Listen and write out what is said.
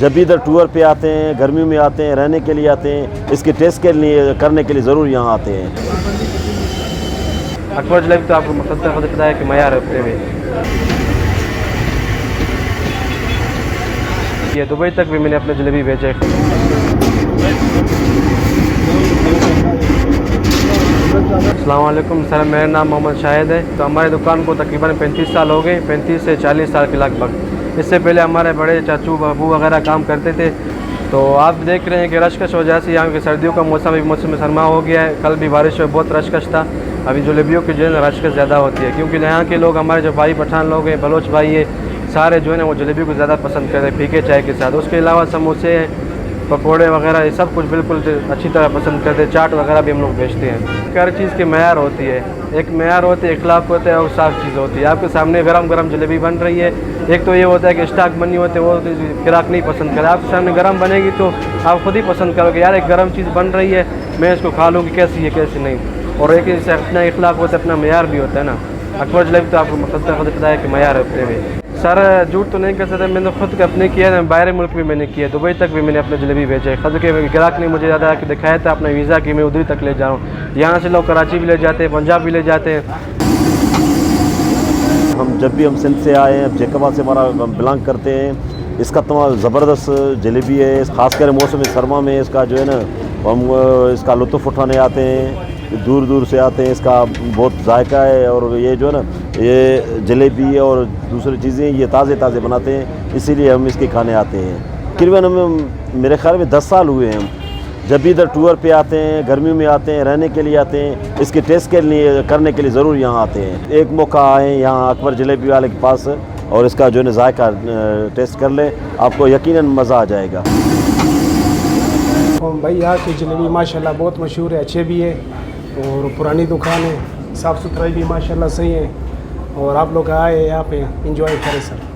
जब भी इधर टूर पे आते हैं, गर्मियों में आते हैं, रहने के लिए आते हैं, इसके टेस्ट के लिए करने के लिए ज़रूर यहाँ आते हैं। अकबर जलेबी तो आपको मतलब पता है कि मयार है में, ये दुबई तक भी मैंने अपने जलेबी भेजे। अस्सलाम वालेकुम सर, मेरा नाम मोहम्मद शाहिद है। तो हमारी दुकान को तकरीबन 35 साल हो गए, 35 से 40 साल के लगभग। इससे पहले हमारे बड़े चाचू बाबू वगैरह काम करते थे। तो आप देख रहे हैं कि रशकश वजह से यहाँ के सर्दियों का मौसम भी मौसम सरमा हो गया है। कल भी बारिश में बहुत रशकश था। अभी जलेबियों की जो है ना रशकश ज़्यादा होती है, क्योंकि यहाँ के लोग, हमारे जो भाई पठान लोग हैं, बलोच भाई है, सारे जो है ना वो जलेबी को ज़्यादा पसंद करते हैं फीके चाय के साथ। उसके अलावा समोसे, पकोड़े वगैरह ये सब कुछ बिल्कुल अच्छी तरह पसंद करते हैं। चाट वगैरह भी हम लोग बेचते हैं। हर चीज़ की मैयार होती है, एक मैयार होती है, इखलाक होता है और साफ़ चीज़ होती है। आपके सामने गरम गरम जलेबी बन रही है। एक तो ये होता है कि स्टॉक बनी होती है, वो ग्राहक नहीं पसंद करे। आपके सामने गरम बनेगी तो आप खुद ही पसंद करोगे, यार एक गरम चीज़ बन रही है, मैं इसको खा लूँगी, कैसी है कैसी नहीं। और एक इससे अपना इखलाक होता है, अपना मैयार भी होता है ना। अकबर जलेबी तो आपको मतलब खुद पता है कि मैयार है अपने में। सर झूठ तो नहीं कर सकते, मैंने खुद के अपने किया है, बाहर मुल्क भी मैंने किया, दुबई तक भी मैंने अपने जलेबी भेजे। खुद के ग्राहक ने मुझे ज़्यादा कि दिखाया था अपना वीज़ा कि मैं उधर तक ले जाऊँ। यहाँ से लोग कराची भी ले जाते हैं, पंजाब भी ले जाते हैं। जब भी हम सिंध से आए हैं, जैकबाद से हमारा बिलोंग करते हैं। इसका तमाम ज़बरदस्त जलेबी है, ख़ासकर मौसम सरमा में इसका जो है ना हम इसका लुत्फ़ उठाने आते हैं, दूर दूर से आते हैं। इसका बहुत जायका है और ये जो है ना ये जलेबी और दूसरी चीज़ें ये ताज़े ताज़े बनाते हैं, इसीलिए हम इसके खाने आते हैं। तकरीबन हमें मेरे ख्याल में 10 साल हुए हैं हम जब भी इधर टूर पे आते हैं, गर्मियों में आते हैं, रहने के लिए आते हैं, इसके टेस्ट के लिए करने के लिए ज़रूर यहाँ आते हैं। एक मौका आए यहाँ अकबर जलेबी वाले के पास और इसका जो है ना जायका टेस्ट कर ले, आपको यकीनन मज़ा आ जाएगा। भाई यहाँ की जलेबी माशाल्लाह बहुत मशहूर है, अच्छे भी है और पुरानी दुकान है, साफ़ सुथराई भी माशाल्लाह सही है। और आप लोग आए यहाँ पे इंजॉय करें सर।